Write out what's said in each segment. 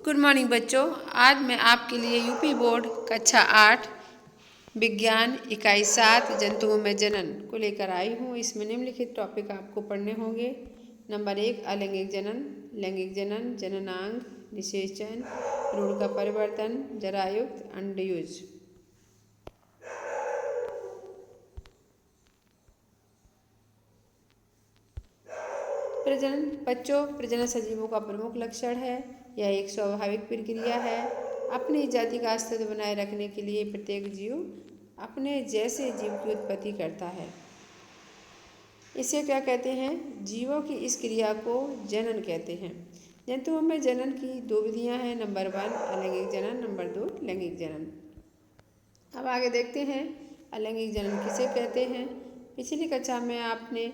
Good morning बच्चों। आज मैं आपके लिए यूपी बोर्ड कक्षा 8 विज्ञान इकाई 7 जंतुओं में जनन को लेकर आई हूँ। इसमें निम्नलिखित टॉपिक आपको पढ़ने होंगे। नंबर 1 अलैंगिक जनन, लैंगिक जनन, जननांग, निषेचन, भ्रूण का परिवर्तन, जरायुक्त, अंडयुज। प्रजनन बच्चों, प्रजनन सजीवों का प्रमुख लक्षण है। यह एक स्वाभाविक प्रक्रिया है। अपनी जाति का अस्तित्व बनाए रखने के लिए प्रत्येक जीव अपने जैसे जीव की उत्पत्ति करता है। इसे क्या कहते हैं? जीवों की इस क्रिया को जनन कहते हैं। जंतुओं में जनन की दो विधियां हैं। नंबर 1 अलैंगिक जनन, नंबर 2 लैंगिक जनन। अब आगे देखते हैं अलैंगिक जनन किसे कहते हैं। पिछली कक्षा में आपने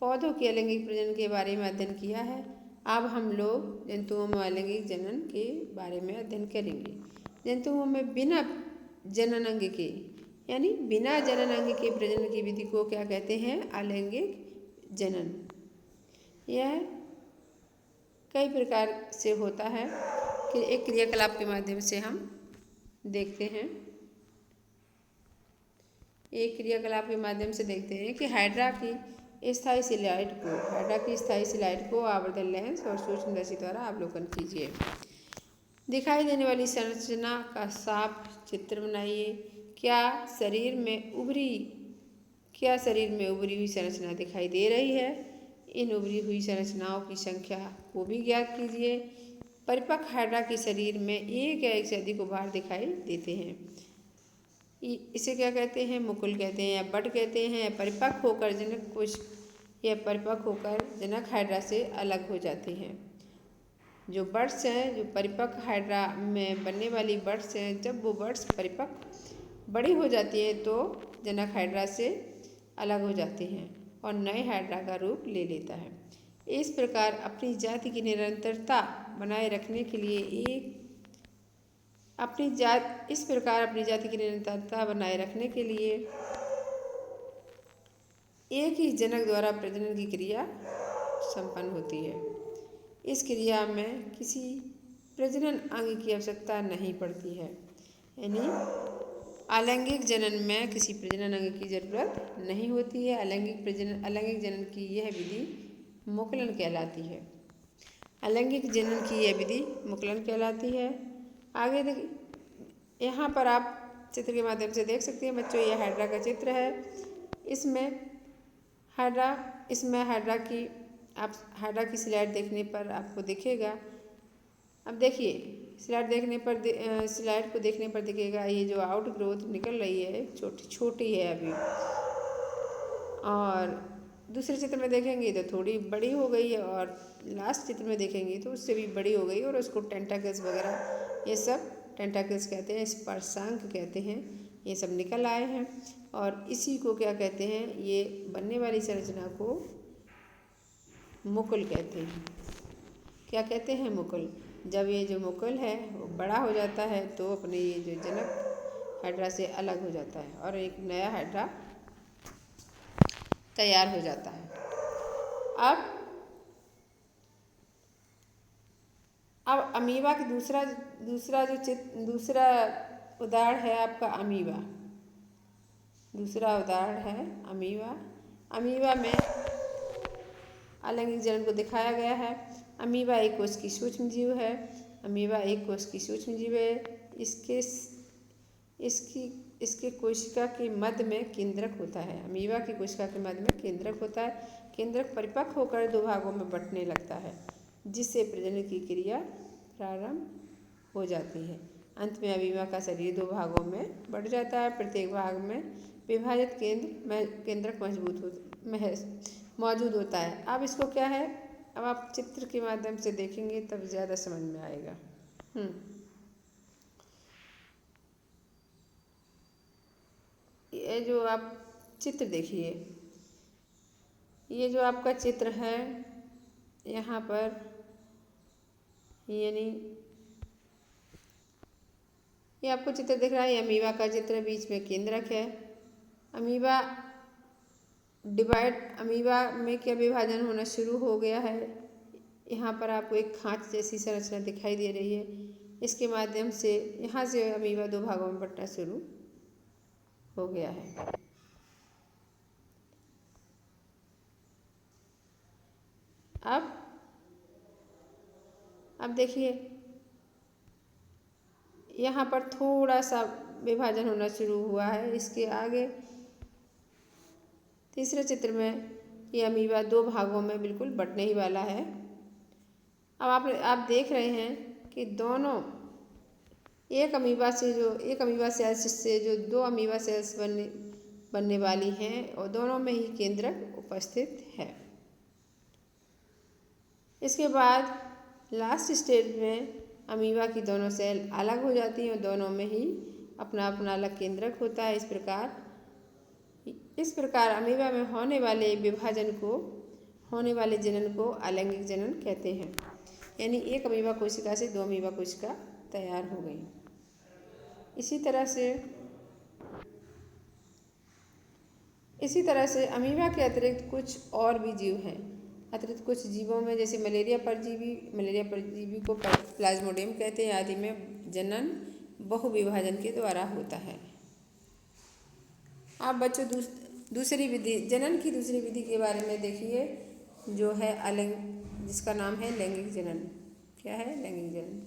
पौधों के अलैंगिक प्रजनन के बारे में अध्ययन किया है। अब हम लोग जंतुओं में अलैंगिक जनन के बारे में अध्ययन करेंगे। जंतुओं में बिना जनन अंग के यानी बिना जनन अंग के प्रजनन की विधि को क्या कहते हैं? अलैंगिक जनन। यह कई प्रकार से होता है कि एक क्रियाकलाप के माध्यम से हम देखते हैं। एक क्रियाकलाप के माध्यम से देखते हैं कि हाइड्रा की स्थायी सिलाइट को आवर्धन लेंस और सूक्ष्मदर्शी द्वारा अवलोकन कीजिए। दिखाई देने वाली संरचना का साफ चित्र बनाइए। क्या शरीर में उभरी हुई संरचना दिखाई दे रही है? इन उभरी हुई संरचनाओं की संख्या को भी ज्ञात कीजिए। परिपक्व हाइड्रा के शरीर में एक या एक से अधिक उभार दिखाई देते हैं। इसे क्या कहते हैं? मुकुल कहते हैं या बट कहते हैं। परिपक्व होकर जनक हाइड्रा से अलग हो जाते हैं। जो बर्ड्स हैं, जो परिपक्व हाइड्रा में बनने वाली बर्ड्स हैं, जब वो बर्ड्स परिपक्व बड़ी हो जाती हैं तो जनक हाइड्रा से अलग हो जाते हैं और नए हाइड्रा का रूप ले लेता है। इस प्रकार अपनी जाति की निरंतरता बनाए रखने के लिए अपनी जाति की निरंतरता बनाए रखने के लिए एक ही जनक द्वारा प्रजनन की क्रिया संपन्न होती है। इस क्रिया में किसी प्रजनन अंग की आवश्यकता नहीं पड़ती है। यानी अलैंगिक जनन में किसी प्रजनन अंग की जरूरत नहीं होती है। अलैंगिक जनन की यह विधि मुकुलन कहलाती है। अलैंगिक जनन की यह विधि मुकुलन कहलाती है। आगे देखिए, यहाँ पर आप चित्र के माध्यम से देख सकते हैं बच्चों, यह हाइड्रा का चित्र है। इसमें हाइड्रा की स्लाइड देखने पर आपको दिखेगा। अब देखिए, स्लाइड को देखने पर दिखेगा ये जो आउट ग्रोथ निकल रही है छोटी है अभी, और दूसरे चित्र में देखेंगे तो थोड़ी बड़ी हो गई है, और लास्ट चित्र में देखेंगे तो उससे भी बड़ी हो गई, और उसको टेंटाकल्स वगैरह, ये सब टेंटाकल्स कहते हैं, स्पर्शांक कहते हैं, ये सब निकल आए हैं। और इसी को क्या कहते हैं? ये बनने वाली संरचना को मुकुल कहते हैं। क्या कहते हैं? मुकुल। जब ये जो मुकुल है वो बड़ा हो जाता है तो अपने ये जो जनक हाइड्रा से अलग हो जाता है और एक नया हाइड्रा तैयार हो जाता है। अब अमीबा की दूसरा उदाहरण है आपका अमीबा। दूसरा उदाहरण है अमीबा। अमीबा में अलैंगिक जनन को दिखाया गया है। अमीबा एक कोश की सूक्ष्म जीव है। इसके कोशिका के मध्य में केंद्रक होता है। अमीबा की कोशिका के मध्य में केंद्रक होता है। केंद्रक परिपक्व होकर दो भागों में बंटने लगता है, जिससे प्रजनन की क्रिया प्रारंभ हो जाती है। अंत में अमीबा का शरीर दो भागों में बंट जाता है। प्रत्येक भाग में विभाजित केंद्रक मौजूद होता है। अब इसको क्या है, अब आप चित्र के माध्यम से देखेंगे तब ज़्यादा समझ में आएगा। ये जो आप चित्र देखिए, ये जो आपका चित्र है यहाँ पर, यानी ये आपको चित्र दिख रहा है, ये अमीबा का चित्र, बीच में केंद्रक है। अमीबा में क्या विभाजन होना शुरू हो गया है। यहाँ पर आपको एक खाँच जैसी संरचना दिखाई दे रही है। इसके माध्यम से यहाँ से अमीबा दो भागों में बंटना शुरू हो गया है। अब देखिए यहाँ पर थोड़ा सा विभाजन होना शुरू हुआ है। इसके आगे तीसरे चित्र में ये अमीबा दो भागों में बिल्कुल बंटने ही वाला है। अब आप देख रहे हैं कि दोनों एक अमीबा सेल्स से जो दो अमीबा सेल्स बनने वाली हैं और दोनों में ही केंद्रक उपस्थित है। इसके बाद लास्ट स्टेज में अमीबा की दोनों सेल अलग हो जाती हैं और दोनों में ही अपना अपना अलग केंद्रक होता है। इस प्रकार अमीबा में होने वाले जनन को अलैंगिक जनन कहते हैं। यानी एक अमीबा कोशिका से दो अमीबा कोशिका तैयार हो गई। इसी तरह से अमीबा के अतिरिक्त कुछ और भी जीव हैं। अतिरिक्त कुछ जीवों में जैसे मलेरिया परजीवी को प्लाज्मोडियम कहते हैं आदि में जनन बहुविभाजन के द्वारा होता है। आप बच्चों जनन की दूसरी विधि के बारे में देखिए, जो है जिसका नाम है लैंगिक जनन। क्या है लैंगिक जनन?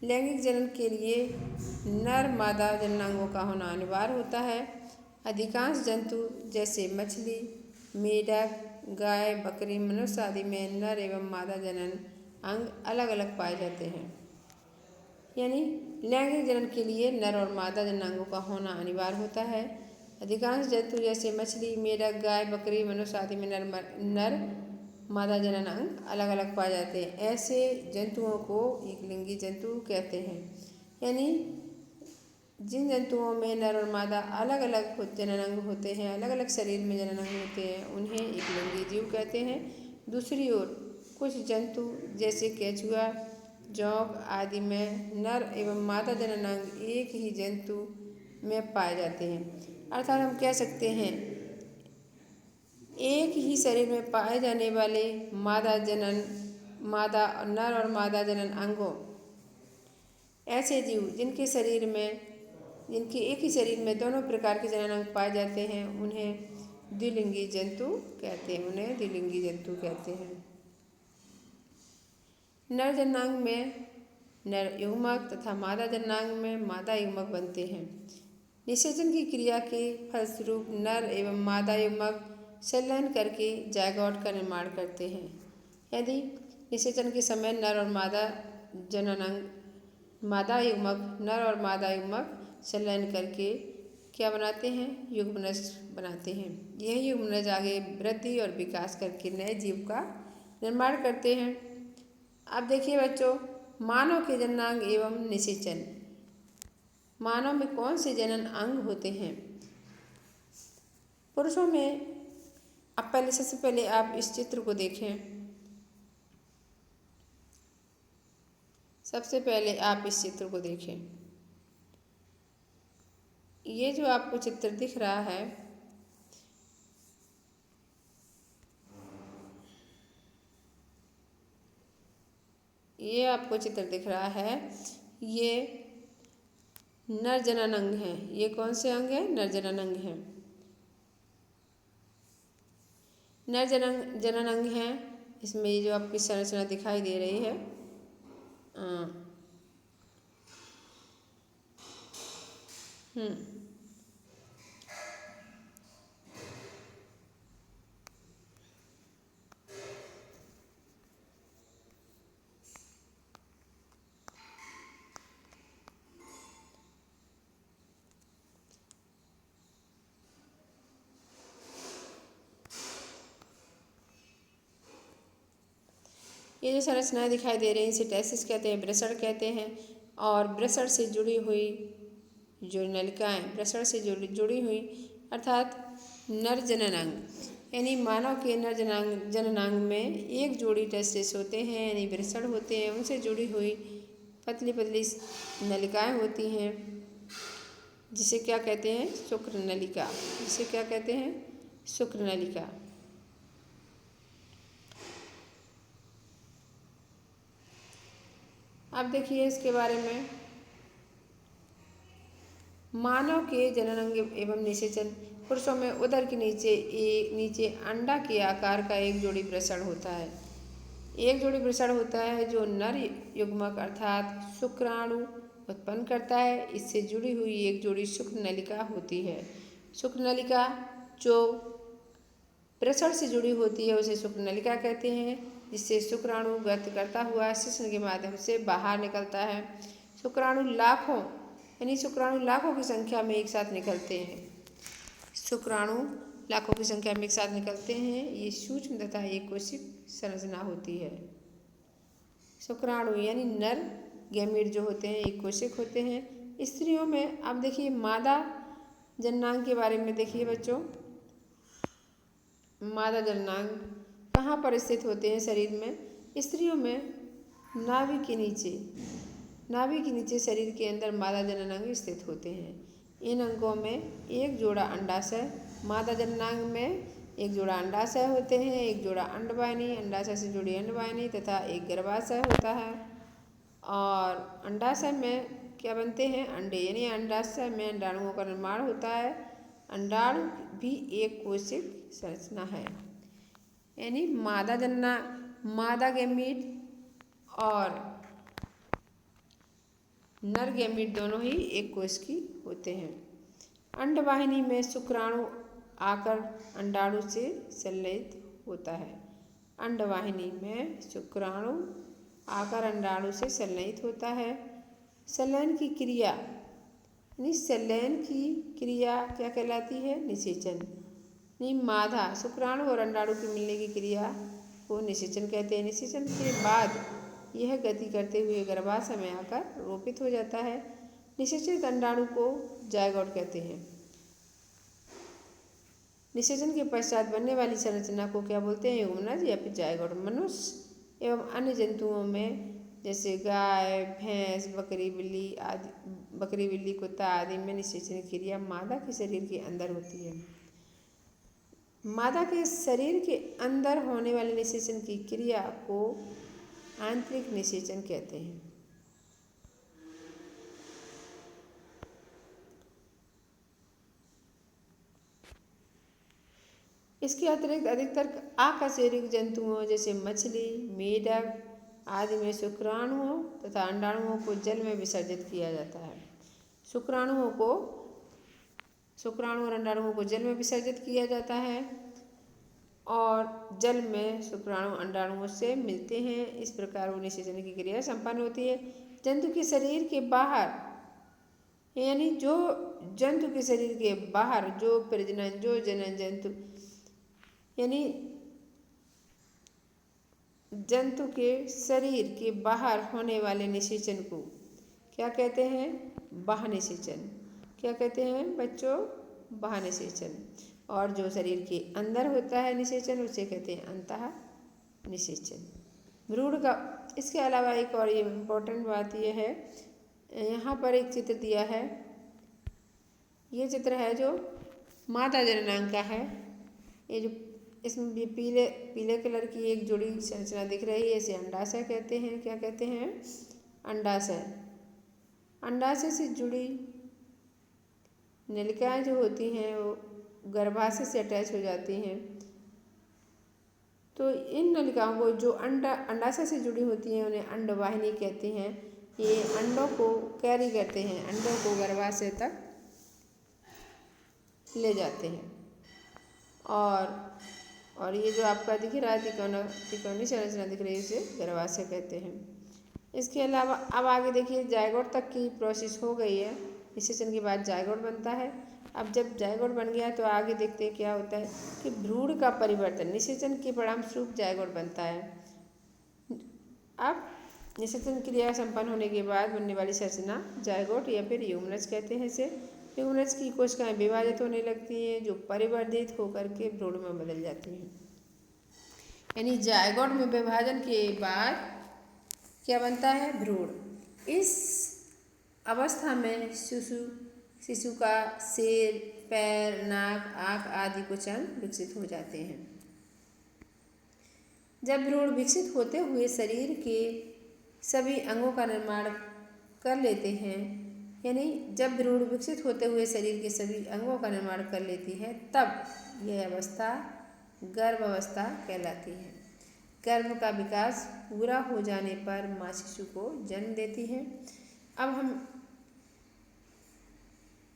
लैंगिक जनन के लिए नर मादा जननांगों का होना अनिवार्य होता है। अधिकांश जंतु जैसे मछली, मेढक, गाय, बकरी, मनुष्य आदि में नर एवं मादा जनन अंग अलग अलग पाए जाते हैं। यानी लैंगिक जनन के लिए नर और मादा जननांगों का होना अनिवार्य होता है। अधिकांश जंतु जैसे मछली, मेढक, गाय, बकरी, मनुष्य आदि में नर मादा जनन अंग अलग अलग पाए जाते हैं। ऐसे जंतुओं को एकलिंगी जंतु कहते हैं। यानी जिन जंतुओं में नर और मादा अलग अलग जनन अंग होते हैं, अलग अलग शरीर में जनन अंग होते हैं, उन्हें एकलिंगी जीव कहते हैं। दूसरी ओर कुछ जंतु जैसे केंचुआ, जोंक आदि में नर एवं मादा जनन अंग एक ही जंतु में पाए जाते हैं। अर्थात हम कह सकते हैं एक ही शरीर में पाए जाने वाले नर और मादा जनन अंगों, ऐसे जीव जिनके एक ही शरीर में दोनों प्रकार के जनन अंग पाए जाते हैं, उन्हें द्विलिंगी जंतु कहते हैं। नर जननांग में नर युग्मक तथा मादा जननांग में मादा युग्मक बनते हैं। निषेचन की क्रिया के फलस्वरूप नर एवं मादा युग्मक संलयन करके जायगोट का निर्माण करते हैं। यदि निषेचन के समय नर और मादा युग्मक संलयन करके क्या बनाते हैं? युग्मनज बनाते हैं। यह युग्मनज आगे वृद्धि और विकास करके नए जीव का निर्माण करते हैं। अब देखिए बच्चों, मानव के जननांग एवं निषेचन। मानव में कौन से जनन अंग होते हैं? पुरुषों में सबसे पहले आप इस चित्र को देखें। सबसे पहले आप इस चित्र को देखें। ये जो आपको चित्र दिख रहा है, ये नर जनन अंग है। ये कौन से अंग है? नर जनन अंग है। नर जनन अंग है। इसमें ये जो आपकी संरचना दिखाई दे रही है, ये जो संरचनाएं दिखाई दे रही हैं इसे टेसिस कहते हैं, वृषण कहते हैं। और वृषण से जुड़ी हुई जो नलिकाएं, जुड़ी हुई अर्थात नर जननांग, यानी मानव के नर जननांग में एक जोड़ी टेस्टिस होते हैं, यानी वृषण होते हैं। उनसे जुड़ी हुई पतली पतली नलिकाएं होती हैं, जिसे क्या कहते हैं? शुक्र नलिका। जिसे क्या कहते हैं? शुक्र नलिका। अब देखिए इसके बारे में, मानव के जननांग एवं निषेचन। पुरुषों में उदर के नीचे अंडा के आकार का एक जोड़ी वृषण होता है। एक जोड़ी वृषण होता है जो नर युग्मक अर्थात शुक्राणु उत्पन्न करता है। इससे जुड़ी हुई एक जोड़ी शुक्र नलिका होती है। शुक्र नलिका जो वृषण से जुड़ी होती है उसे शुक्र नलिका कहते हैं, जिससे शुक्राणु व्यक्त करता हुआ श्वसन के माध्यम से बाहर निकलता है। शुक्राणु लाखों की संख्या में एक साथ निकलते हैं। शुक्राणु लाखों की संख्या में एक साथ निकलते हैं। ये सूक्ष्म तथा एक कोशिक संरचना होती है। शुक्राणु यानी नर गैमीट जो होते हैं एक कोशिक होते हैं। स्त्रियों में अब देखिए मादा जननांग के बारे में देखिए बच्चों। मादा जननांग कहाँ पर स्थित होते हैं शरीर में? स्त्रियों में नाभि के नीचे शरीर के अंदर मादा जननांग स्थित होते हैं। इन अंगों में एक जोड़ा अंडाशय, मादा जननांग में एक जोड़ा अंडाशय होते हैं, एक जोड़ा अंडवाहिनी, अंडाशय से जुड़ी अंडवाहिनी तथा एक गर्भाशय होता है। और अंडाशय में क्या बनते हैं? अंडे, यानी अंडाशय में अंडाणुओं का निर्माण होता है। अंडाणु भी एक कोशिक संरचना है। यानी मादा गैमीट और नर गैमीट दोनों ही एक कोश की होते हैं। अंडवाहिनी में शुक्राणु आकर अंडाणु से संलयित होता है। अंडवाहिनी में शुक्राणु आकर अंडाणु से संलयित होता है। संलयन की क्रिया क्या कहलाती है? निषेचन। मादा शुक्राणु और अंडाणु के मिलने की क्रिया को निषेचन कहते हैं। निषेचन के बाद यह गति करते हुए गर्भाशय में आकर रोपित हो जाता है। निषेचित अंडाणु को जायगोट कहते हैं। निषेचन के पश्चात बनने वाली संरचना को क्या बोलते हैं? युग्मनज या फिर जायगोट। मनुष्य एवं अन्य जंतुओं में जैसे गाय, भैंस, बकरी, बिल्ली, कुत्ता आदि में निषेचन की क्रिया मादा के शरीर के अंदर होती है। मादा के शरीर के अंदर होने वाले निषेचन की क्रिया को आंतरिक निषेचन कहते हैं। इसके अतिरिक्त अधिकतर अकशेरुकी जंतुओं जैसे मछली, मेढक आदि में शुक्राणुओं तथा अंडाणुओं को जल में विसर्जित किया जाता है। शुक्राणु और अंडाणुओं को जल में विसर्जित किया जाता है और जल में शुक्राणु अंडाणुओं से मिलते हैं। इस प्रकार वो निषेचन की क्रिया संपन्न होती है। जंतु के शरीर के बाहर यानी जो जंतु के शरीर के बाहर जो प्रजनन जो जनन जंतु यानी जंतु के शरीर के बाहर होने वाले निषेचन को क्या कहते हैं? बाह्य निषेचन। क्या कहते हैं बच्चों? बाह्य निषेचन। और जो शरीर के अंदर होता है निषेचन उसे कहते हैं अंतः निषेचन। भ्रूण का इसके अलावा एक और इम्पोर्टेंट बात यह है, यहाँ पर एक चित्र दिया है। ये चित्र है जो मादा जननांग का है। ये जो इसमें भी पीले कलर की एक जुड़ी संरचना दिख रही है, इसे अंडाशय कहते हैं। क्या कहते हैं? अंडाशय। अंडाशय से जुड़ी नलिकाएं जो होती हैं वो गर्भाशय से अटैच हो जाती हैं। तो इन नलिकाओं को जो अंडाशय से जुड़ी होती हैं उन्हें अंडवाहिनी कहते हैं। ये अंडों को कैरी करते हैं, अंडों को गर्भाशय तक ले जाते हैं। और ये जो आपका दिख रहा है त्रिकोणीय संरचना दिख रही है उसे गर्भाशय कहते हैं। इसके अलावा अब आगे देखिए जायगोट तक की प्रोसेस हो गई है। निषेचन के बाद जायगोट बनता है। अब जब जायगोट बन गया तो आगे देखते हैं क्या होता है कि भ्रूण का परिवर्तन निषेचन के परिणामस्वरूप जायगोट बनता है। अब निषेचन क्रिया संपन्न होने के बाद बनने वाली संरचना जायगोट या फिर युग्मनज कहते हैं। इसे युग्मनज की कोशिकाएं विभाजित होने लगती हैं जो परिवर्धित होकर के भ्रूण में बदल जाती हैं। यानी जायगोट में विभाजन के बाद क्या बनता है? भ्रूण। इस अवस्था में शिशु का सिर, पैर, नाक, आँख आदि कुछ अंग विकसित हो जाते हैं। जब भ्रूण विकसित होते हुए शरीर के सभी अंगों का निर्माण कर लेते हैं, यानी जब भ्रूण विकसित होते हुए शरीर के सभी अंगों का निर्माण कर लेती है तब यह अवस्था गर्भावस्था कहलाती है। गर्भ का विकास पूरा हो जाने पर माँ शिशु को जन्म देती है। अब हम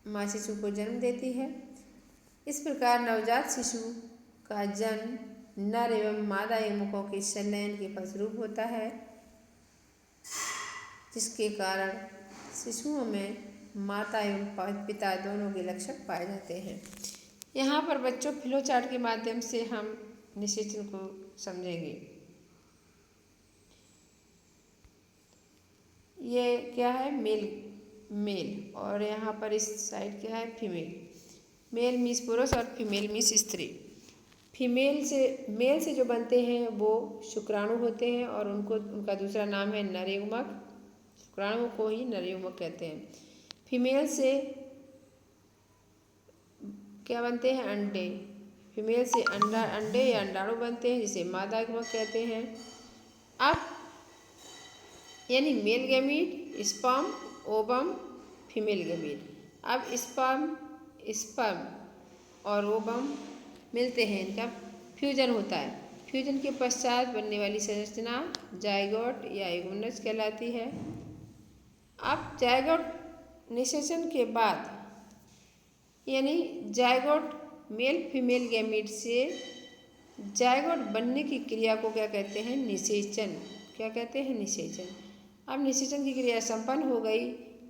माँ शिशु को जन्म देती है। इस प्रकार नवजात शिशु का जन्म नर एवं मादा युग्मकों के संलयन के फलस्वरूप होता है, जिसके कारण शिशुओं में माता एवं पिता दोनों के लक्षण पाए जाते हैं। यहाँ पर बच्चों फ्लो चार्ट के माध्यम से हम निषेचन को समझेंगे। ये क्या है? मेल और यहाँ पर इस साइड क्या है? फीमेल। मेल मीन्स पुरुष और फीमेल मीन्स स्त्री। मेल से जो बनते हैं वो शुक्राणु होते हैं और उनका दूसरा नाम है नर युग्मक। शुक्राणु को ही नर युग्मक कहते हैं। फीमेल से क्या बनते हैं? अंडे। फीमेल से अंडे या अंडाणु बनते हैं, जिसे मादा युग्मक कहते हैं। अब यानी male gamete, sperm, ovum, female gamete. अब स्पर्म और ओवम मिलते हैं, इनका फ्यूजन होता है। फ्यूजन के पश्चात बनने वाली संरचना जायगोट या युग्मनज कहलाती है। अब जायगोट निषेचन के बाद यानी जायगोट मेल फीमेल गैमीट से जायगोट बनने की क्रिया को क्या कहते हैं? निषेचन। क्या कहते हैं? निषेचन। अब निषेचन की क्रिया संपन्न हो गई,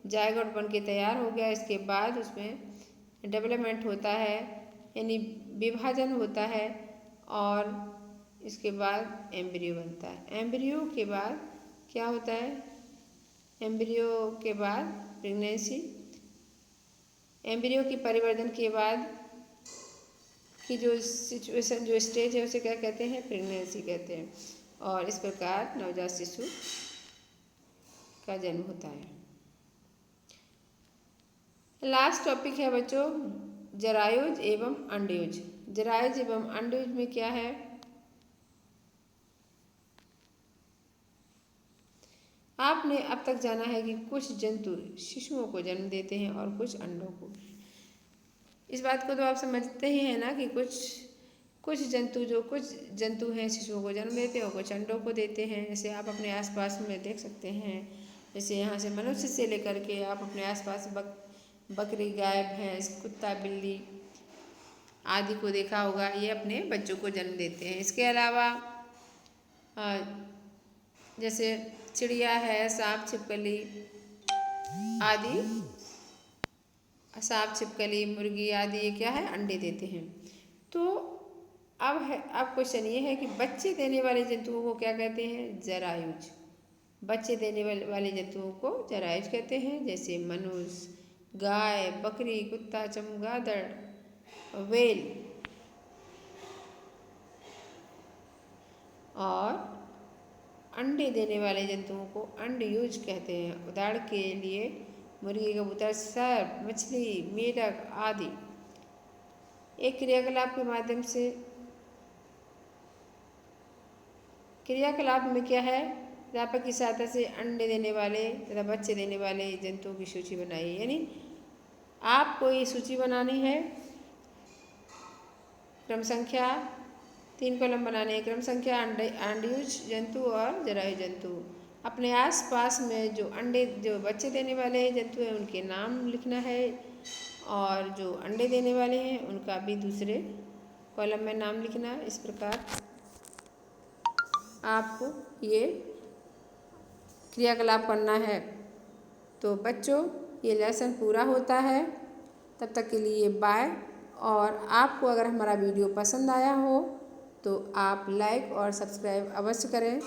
जायगोट बन के तैयार हो गया। इसके बाद उसमें डेवलपमेंट होता है, यानी विभाजन होता है और इसके बाद एम्ब्रियो बनता है। एम्ब्रियो के बाद क्या होता है? एम्ब्रियो के बाद प्रेगनेंसी। एम्ब्रियो की परिवर्तन के बाद की जो सिचुएशन, जो स्टेज है, उसे क्या कहते हैं? प्रेगनेंसी कहते हैं। और इस प्रकार नवजात शिशु का जन्म होता है। लास्ट टॉपिक है बच्चों जरायुज एवं अंडयुज। जरायुज एवं अंडयुज में क्या है? आपने अब तक जाना है कि कुछ जंतु शिशुओं को जन्म देते हैं और कुछ अंडों को। इस बात को तो आप समझते ही हैं ना कि कुछ जंतु हैं शिशुओं को जन्म देते हैं और कुछ अंडों को देते हैं। जैसे आप अपने आसपास में देख सकते हैं, जैसे यहाँ से मनुष्य से लेकर के आप अपने आसपास बकरी, गाय, भैंस, कुत्ता, बिल्ली आदि को देखा होगा, ये अपने बच्चों को जन्म देते हैं। इसके अलावा जैसे चिड़िया है, सांप छिपकली आदि, मुर्गी आदि, ये क्या है? अंडे देते हैं। तो अब क्वेश्चन ये है कि बच्चे देने वाले जंतुओं को क्या कहते हैं? जरायुज। बच्चे देने वाले जंतुओं को जरायुज कहते हैं। जैसे मनुष्य, गाय, बकरी, कुत्ता, चमगादड़, व्हेल और अंडे देने वाले जंतुओं को अंडयुज कहते हैं। उदाहरण के लिए मुर्गी, कबूतर, सर्प, मछली, मेढक आदि। एक क्रियाकलाप के माध्यम से, क्रियाकलाप में क्या है? व्यापक की सहायता से अंडे देने वाले तथा बच्चे देने वाले जंतुओं की सूची बनाई। यानी आपको ये सूची बनानी है। क्रम संख्या 3 कॉलम बनाने, क्रम संख्या अंडयुज जंतु और जरायुज जंतु। अपने आसपास में जो बच्चे देने वाले जंतु हैं उनके नाम लिखना है और जो अंडे देने वाले हैं उनका भी दूसरे कॉलम में नाम लिखना है। इस प्रकार आपको ये क्रियाकलाप करना है। तो बच्चों ये लेसन पूरा होता है, तब तक के लिए बाय। और आपको अगर हमारा वीडियो पसंद आया हो तो आप लाइक और सब्सक्राइब अवश्य करें।